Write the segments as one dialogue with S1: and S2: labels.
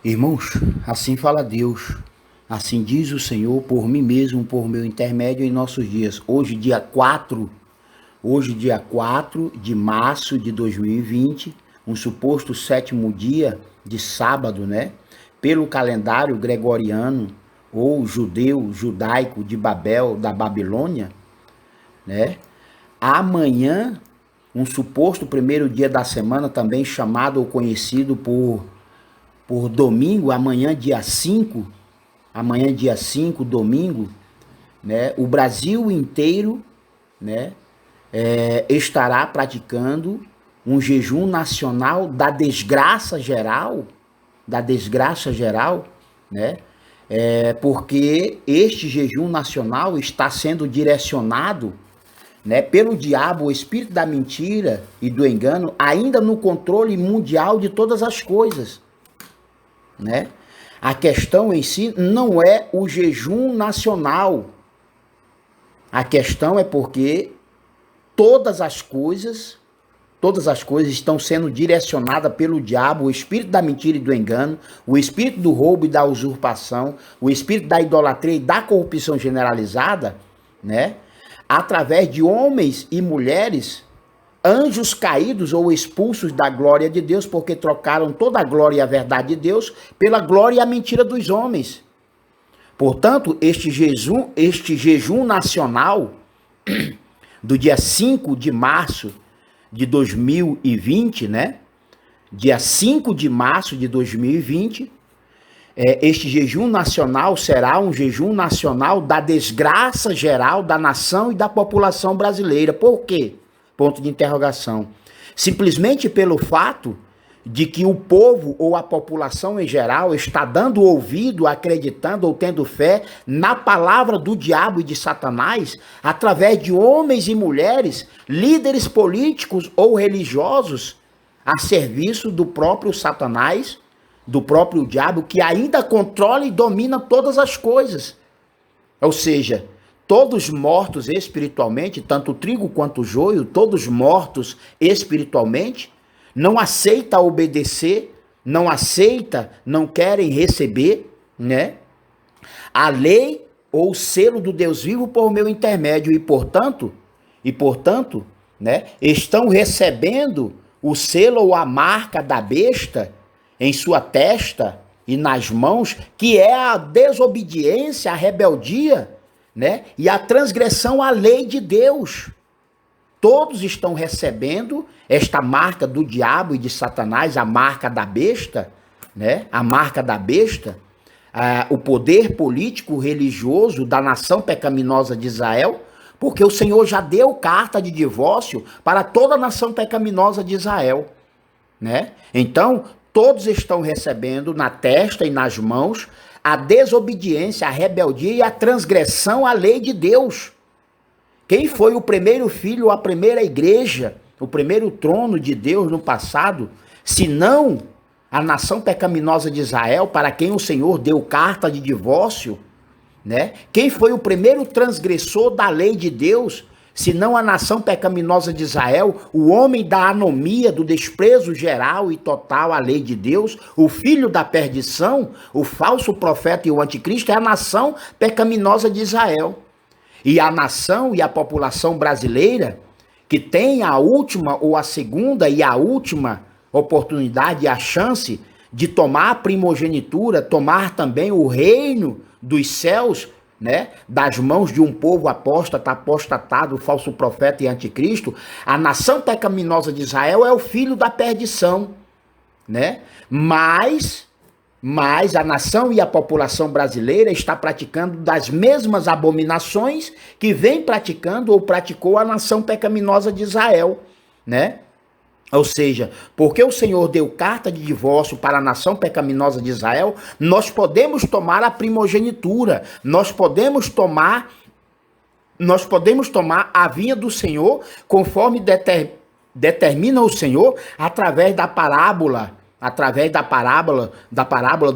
S1: Irmãos, assim fala Deus, assim diz o Senhor por mim mesmo, por meu intermédio em nossos dias. Hoje dia 4 de março de 2020, um suposto sétimo dia de sábado, né? Pelo calendário gregoriano ou judaico de Babel, da Babilônia, né? Amanhã, um suposto primeiro dia da semana, também chamado ou conhecido por domingo, amanhã dia 5, domingo, né, o Brasil inteiro, né, estará praticando um jejum nacional da desgraça geral, né, porque este jejum nacional está sendo direcionado, né, pelo diabo, o espírito da mentira e do engano, ainda no controle mundial de todas as coisas, né? A questão em si não é o jejum nacional. A questão é porque todas as coisas estão sendo direcionadas pelo diabo, o espírito da mentira e do engano, o espírito do roubo e da usurpação, o espírito da idolatria e da corrupção generalizada, né? Através de homens e mulheres, anjos caídos ou expulsos da glória de Deus, porque trocaram toda a glória e a verdade de Deus pela glória e a mentira dos homens. Portanto, este jejum nacional do dia 5 de março de 2020, né? Dia 5 de março de 2020, este jejum nacional será um jejum nacional da desgraça geral da nação e da população brasileira. Por quê? Ponto de interrogação. Simplesmente pelo fato de que o povo ou a população em geral está dando ouvido, acreditando ou tendo fé na palavra do diabo e de Satanás, através de homens e mulheres, líderes políticos ou religiosos, a serviço do próprio Satanás, do próprio diabo, que ainda controla e domina todas as coisas. Ou seja, todos mortos espiritualmente, tanto o trigo quanto o joio, todos mortos espiritualmente, não aceita obedecer, não querem receber, né, a lei ou o selo do Deus vivo por meu intermédio e portanto, né, estão recebendo o selo ou a marca da besta em sua testa e nas mãos, que é a desobediência, a rebeldia, né, e a transgressão à lei de Deus. Todos estão recebendo esta marca do diabo e de Satanás, a marca da besta, né? A marca da besta, o poder político religioso da nação pecaminosa de Israel, porque o Senhor já deu carta de divórcio para toda a nação pecaminosa de Israel, né? Então, todos estão recebendo na testa e nas mãos a desobediência, a rebeldia e a transgressão à lei de Deus. Quem foi o primeiro filho, a primeira igreja, o primeiro trono de Deus no passado, se não a nação pecaminosa de Israel, para quem o Senhor deu carta de divórcio, né? Quem foi o primeiro transgressor da lei de Deus, se não a nação pecaminosa de Israel, o homem da anomia, do desprezo geral e total à lei de Deus, o filho da perdição, o falso profeta e o anticristo, é a nação pecaminosa de Israel. E a nação e a população brasileira, que tem a última ou a segunda e a última oportunidade e a chance de tomar a primogenitura, tomar também o reino dos céus, né, das mãos de um povo apóstata, apostatado, falso profeta e anticristo, a nação pecaminosa de Israel é o filho da perdição, né? Mas a nação e a população brasileira está praticando das mesmas abominações que vem praticando ou praticou a nação pecaminosa de Israel, né? Ou seja, porque o Senhor deu carta de divórcio para a nação pecaminosa de Israel, nós podemos tomar a primogenitura, nós podemos tomar a vinha do Senhor, conforme determina o Senhor, através da parábola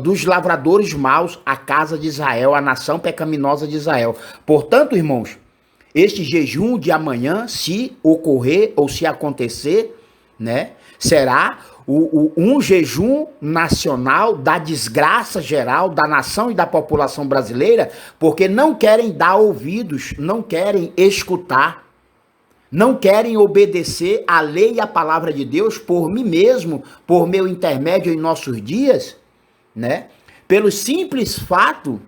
S1: dos lavradores maus, a casa de Israel, a nação pecaminosa de Israel. Portanto, irmãos, este jejum de amanhã, se ocorrer ou se acontecer, né, será um jejum nacional da desgraça geral da nação e da população brasileira, porque não querem dar ouvidos, não querem escutar, não querem obedecer à lei e à palavra de Deus por mim mesmo, por meu intermédio em nossos dias, né? Pelo simples fato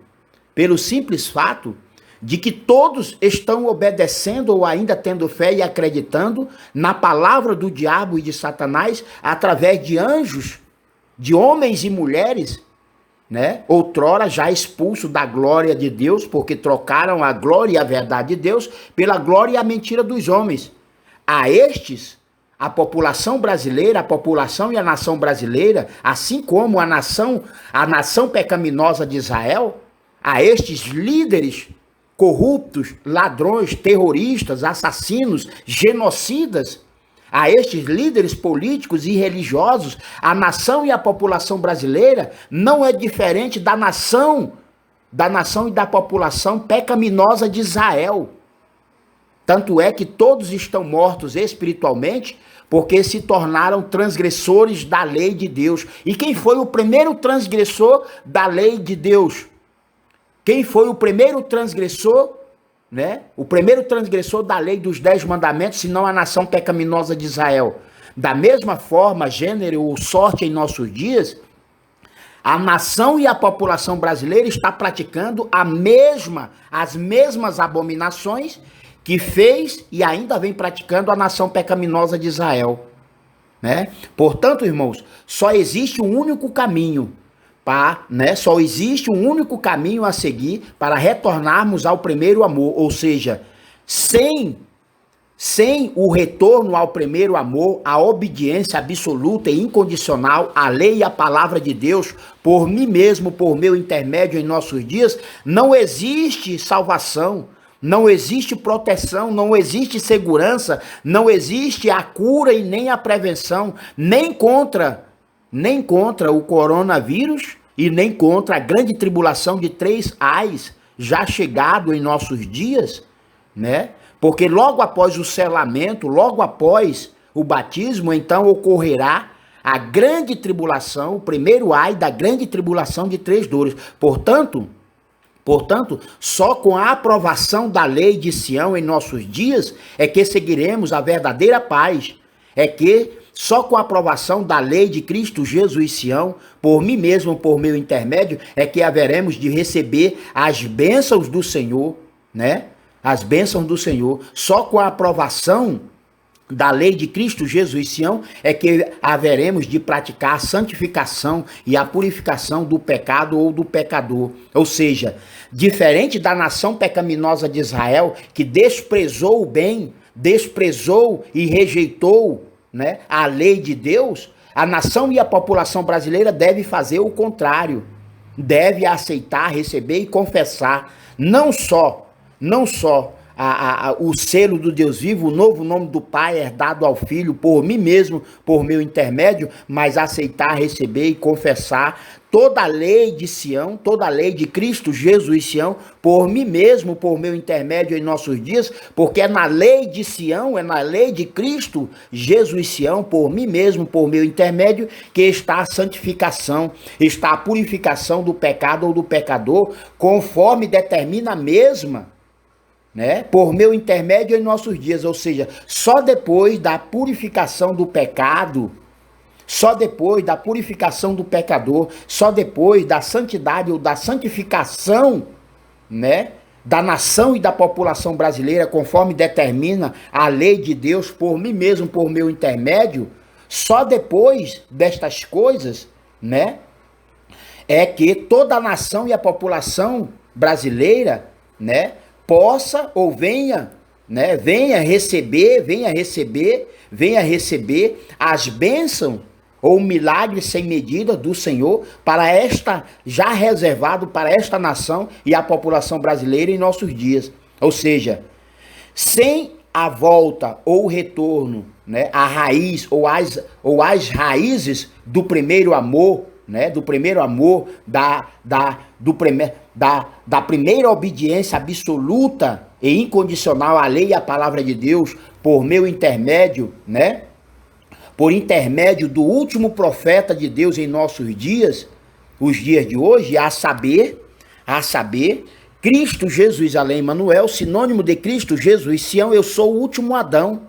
S1: de que todos estão obedecendo ou ainda tendo fé e acreditando na palavra do diabo e de Satanás através de anjos, de homens e mulheres, né? Outrora já expulso da glória de Deus, porque trocaram a glória e a verdade de Deus pela glória e a mentira dos homens. A estes, a população brasileira, a população e a nação brasileira, assim como a nação pecaminosa de Israel, a estes líderes corruptos, ladrões, terroristas, assassinos, genocidas, a estes líderes políticos e religiosos, a nação e a população brasileira não é diferente da nação e da população pecaminosa de Israel. Tanto é que todos estão mortos espiritualmente porque se tornaram transgressores da lei de Deus. E quem foi o primeiro transgressor da lei de Deus? Quem foi o primeiro transgressor, né? O primeiro transgressor da lei dos 10 mandamentos, senão a nação pecaminosa de Israel. Da mesma forma, gênero ou sorte em nossos dias, a nação e a população brasileira está praticando as mesmas abominações que fez e ainda vem praticando a nação pecaminosa de Israel, né? Portanto, irmãos, só existe um único caminho, só existe um único caminho a seguir para retornarmos ao primeiro amor, ou seja, sem o retorno ao primeiro amor, a obediência absoluta e incondicional à lei e à palavra de Deus, por mim mesmo, por meu intermédio em nossos dias, não existe salvação, não existe proteção, não existe segurança, não existe a cura e nem a prevenção, nem contra o coronavírus e nem contra a grande tribulação de 3 ais já chegado em nossos dias, né? Porque logo após o selamento, logo após o batismo, então ocorrerá a grande tribulação, o primeiro ai da grande tribulação de 3 dores. Portanto, só com a aprovação da lei de Sião em nossos dias é que seguiremos a verdadeira paz. É que só com a aprovação da lei de Cristo Jesus Sião, por mim mesmo, por meu intermédio, é que haveremos de receber as bênçãos do Senhor, né? As bênçãos do Senhor. Só com a aprovação da lei de Cristo Jesus Sião é que haveremos de praticar a santificação e a purificação do pecado ou do pecador. Ou seja, diferente da nação pecaminosa de Israel, que desprezou o bem, desprezou e rejeitou, né, a lei de Deus, a nação e a população brasileira deve fazer o contrário. Deve aceitar, receber e confessar não só o selo do Deus vivo, o novo nome do Pai herdado ao Filho por mim mesmo, por meu intermédio, mas aceitar, receber e confessar toda a lei de Sião, toda a lei de Cristo Jesus Sião, por mim mesmo, por meu intermédio em nossos dias, porque é na lei de Sião, é na lei de Cristo Jesus Sião, por mim mesmo, por meu intermédio, que está a santificação, está a purificação do pecado ou do pecador, conforme determina a mesma, né? Por meu intermédio em nossos dias, ou seja, só depois da purificação do pecado, só depois da purificação do pecador, só depois da santidade ou da santificação, né, da nação e da população brasileira, conforme determina a lei de Deus, por mim mesmo, por meu intermédio, só depois destas coisas, né, é que toda a nação e a população brasileira, né, possa ou venha receber as bênçãos ou milagres sem medida do Senhor já reservado para esta nação e a população brasileira em nossos dias. Ou seja, sem a volta ou o retorno, né, à raiz ou às raízes do primeiro amor, né, do primeiro amor, da primeira obediência absoluta e incondicional à lei e à palavra de Deus por meu intermédio, né? por intermédio do último profeta de Deus em nossos dias, os dias de hoje, a saber, Cristo Jesus, além Emmanuel, sinônimo de Cristo Jesus, Sião, eu sou o último Adão.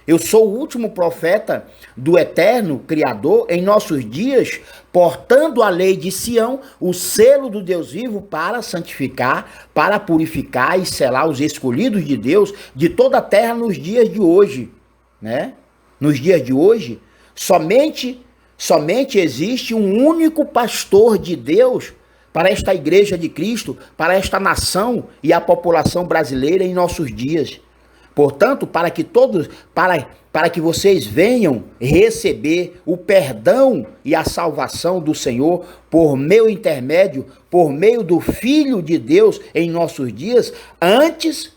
S1: Eu sou o último profeta do eterno Criador em nossos dias, portando a lei de Sião, o selo do Deus vivo para santificar, para purificar e selar os escolhidos de Deus de toda a terra nos dias de hoje, né? Nos dias de hoje, somente existe um único pastor de Deus para esta igreja de Cristo, para esta nação e a população brasileira em nossos dias. Portanto, para que vocês venham receber o perdão e a salvação do Senhor por meu intermédio, por meio do Filho de Deus em nossos dias, antes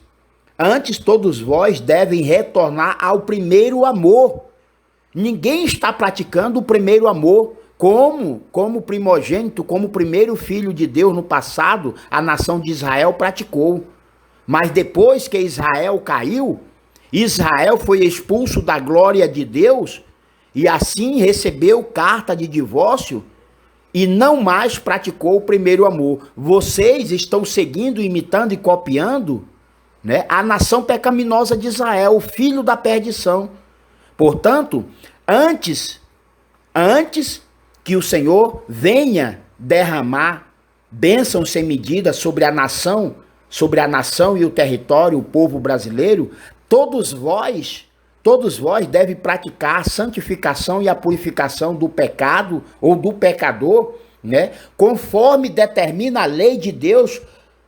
S1: todos vós devem retornar ao primeiro amor. Ninguém está praticando o primeiro amor como primogênito, como primeiro filho de Deus no passado, a nação de Israel praticou. Mas depois que Israel caiu, Israel foi expulso da glória de Deus e assim recebeu carta de divórcio e não mais praticou o primeiro amor. Vocês estão seguindo, imitando e copiando, né, a nação pecaminosa de Israel, o filho da perdição. Portanto, antes que o Senhor venha derramar bênçãos sem medida sobre a nação e o território, o povo brasileiro, todos vós devem praticar a santificação e a purificação do pecado ou do pecador, né? Conforme determina a lei de Deus,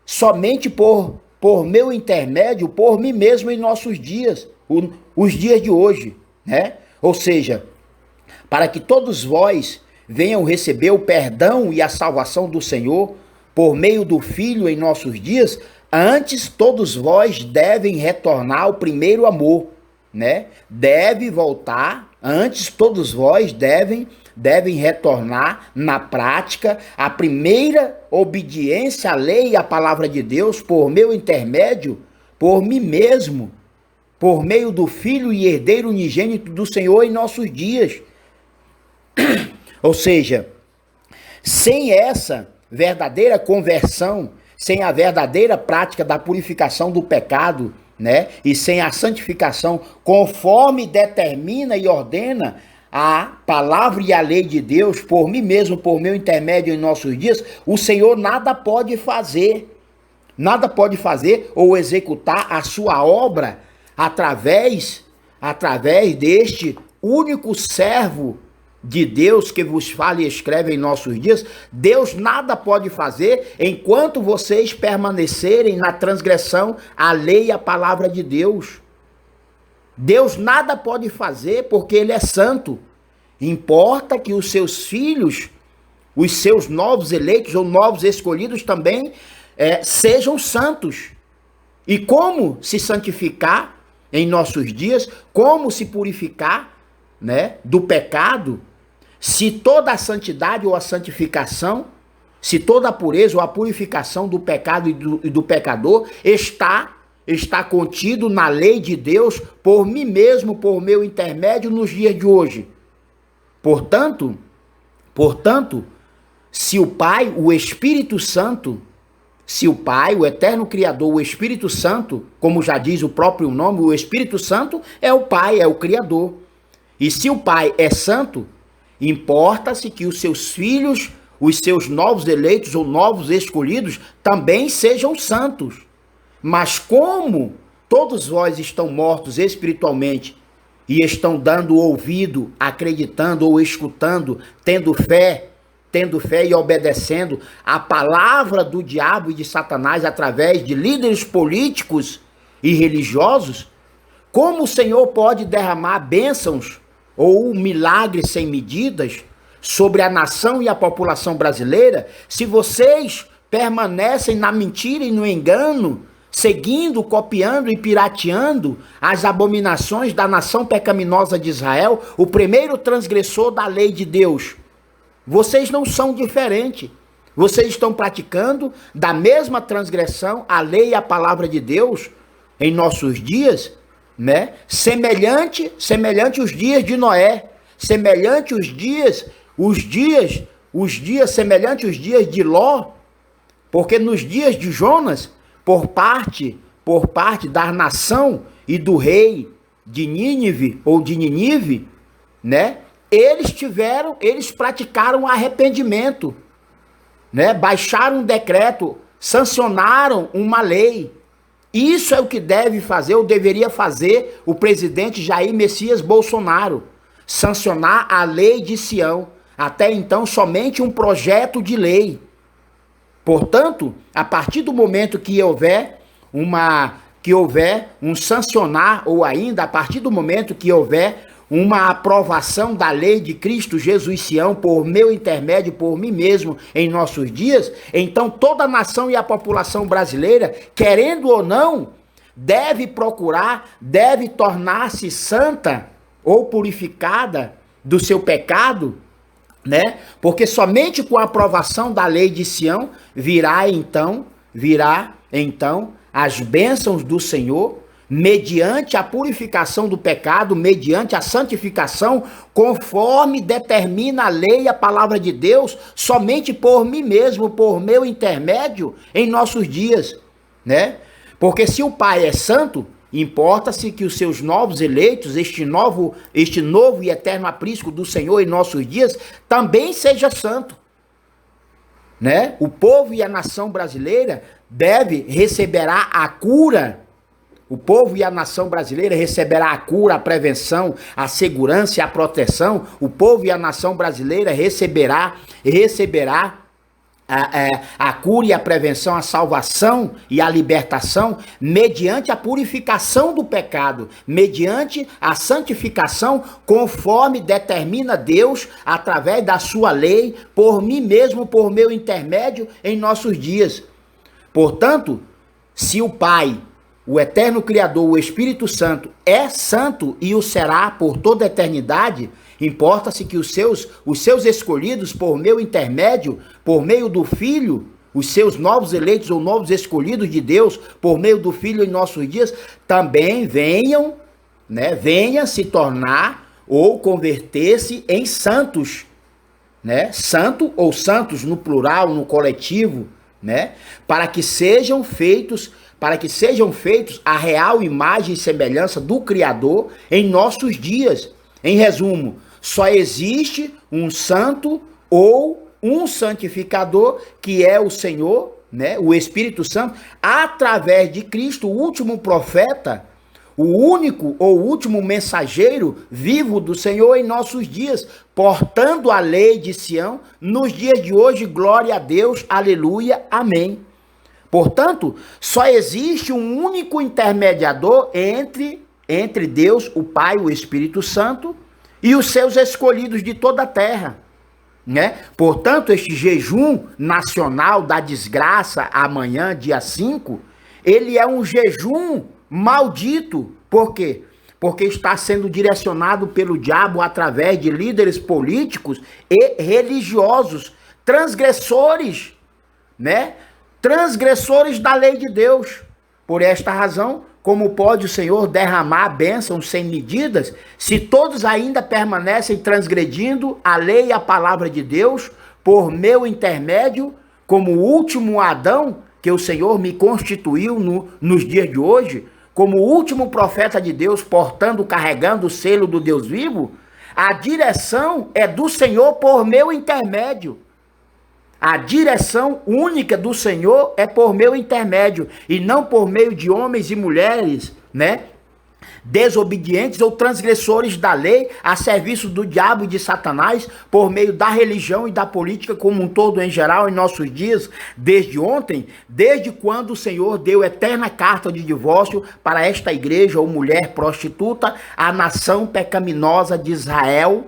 S1: somente por meu intermédio, por mim mesmo em nossos dias, os dias de hoje, né? Ou seja, para que todos vós venham receber o perdão e a salvação do Senhor por meio do Filho em nossos dias, antes todos vós devem retornar ao primeiro amor, né? Deve voltar, antes todos vós devem retornar na prática a primeira obediência à lei e à palavra de Deus por meu intermédio, por mim mesmo, por meio do Filho e herdeiro unigênito do Senhor em nossos dias. Ou seja, sem essa verdadeira conversão, sem a verdadeira prática da purificação do pecado, né? E sem a santificação, conforme determina e ordena a palavra e a lei de Deus, por mim mesmo, por meu intermédio em nossos dias, o Senhor nada pode fazer ou executar a sua obra através deste único servo de Deus que vos fala e escreve em nossos dias. Deus nada pode fazer enquanto vocês permanecerem na transgressão à lei e à palavra de Deus. Deus nada pode fazer porque Ele é santo. Importa que os seus filhos, os seus novos eleitos ou novos escolhidos também sejam santos. E como se santificar em nossos dias? Como se purificar, né, do pecado? Se toda a santidade ou a santificação, se toda a pureza ou a purificação do pecado e do pecador está contido na lei de Deus por mim mesmo, por meu intermédio nos dias de hoje. Portanto, se o Pai, o Espírito Santo, se o Pai, o eterno Criador, o Espírito Santo, como já diz o próprio nome, o Espírito Santo é o Pai, é o Criador. E se o Pai é santo, importa-se que os seus filhos, os seus novos eleitos ou novos escolhidos, também sejam santos. Mas como todos vós estão mortos espiritualmente e estão dando ouvido, acreditando ou escutando, tendo fé e obedecendo a palavra do diabo e de Satanás através de líderes políticos e religiosos, como o Senhor pode derramar bênçãos ou milagres sem medidas sobre a nação e a população brasileira, se vocês permanecem na mentira e no engano, seguindo, copiando e pirateando as abominações da nação pecaminosa de Israel, o primeiro transgressor da lei de Deus? Vocês não são diferentes. Vocês estão praticando da mesma transgressão a lei e a palavra de Deus em nossos dias, né? Semelhante os dias de Noé, semelhante os dias semelhante aos dias de Ló, porque nos dias de Jonas, por parte da nação e do rei de Nínive ou de Ninive, né? Eles praticaram arrependimento, né? Baixaram um decreto, sancionaram uma lei. Isso é o que deve fazer, ou deveria fazer, o presidente Jair Messias Bolsonaro, sancionar a lei de Sião. Até então, somente um projeto de lei. Portanto, a partir do momento que houver um sancionar, ou ainda a partir do momento que houver uma aprovação da lei de Cristo Jesus Sião por meu intermédio, por mim mesmo, em nossos dias, então toda a nação e a população brasileira, querendo ou não, deve tornar-se santa ou purificada do seu pecado, né? Porque somente com a aprovação da lei de Sião virá então as bênçãos do Senhor, mediante a purificação do pecado, mediante a santificação, conforme determina a lei e a palavra de Deus, somente por mim mesmo, por meu intermédio, em nossos dias, né? Porque se o Pai é santo, importa-se que os seus novos eleitos, este novo e eterno aprisco do Senhor em nossos dias, também seja santo, né? O povo e a nação brasileira receberá a cura. O povo e a nação brasileira receberá a cura, a prevenção, a segurança e a proteção. O povo e a nação brasileira receberá a cura e a prevenção, a salvação e a libertação mediante a purificação do pecado, mediante a santificação, conforme determina Deus através da sua lei, por mim mesmo, por meu intermédio em nossos dias. Portanto, se o Pai, o eterno Criador, o Espírito Santo, é santo e o será por toda a eternidade, importa-se que os seus escolhidos, por meu intermédio, por meio do Filho, os seus novos eleitos ou novos escolhidos de Deus, por meio do Filho em nossos dias, também venham se tornar ou converter-se em santos, né? Santo ou santos no plural, no coletivo, né? Para que sejam feitos a real imagem e semelhança do Criador em nossos dias. Em resumo, só existe um santo ou um santificador, que é o Senhor, né? O Espírito Santo, através de Cristo, o último profeta, o único ou último mensageiro vivo do Senhor em nossos dias, portando a lei de Sião nos dias de hoje. Glória a Deus, aleluia, amém. Portanto, só existe um único intermediador entre Deus, o Pai, o Espírito Santo, e os seus escolhidos de toda a terra, né? Portanto, este jejum nacional da desgraça amanhã, dia 5, ele é um jejum maldito. Por quê? Porque está sendo direcionado pelo diabo através de líderes políticos e religiosos, transgressores, né? Transgressores da lei de Deus. Por esta razão, como pode o Senhor derramar bênçãos sem medidas, se todos ainda permanecem transgredindo a lei e a palavra de Deus, por meu intermédio, como o último Adão, que o Senhor me constituiu nos dias de hoje, como o último profeta de Deus, carregando o selo do Deus vivo? A direção é do Senhor por meu intermédio. A direção única do Senhor é por meu intermédio, e não por meio de homens e mulheres, né? Desobedientes ou transgressores da lei, a serviço do diabo e de Satanás, por meio da religião e da política como um todo em geral em nossos dias, desde ontem, desde quando o Senhor deu eterna carta de divórcio para esta igreja ou mulher prostituta, a nação pecaminosa de Israel,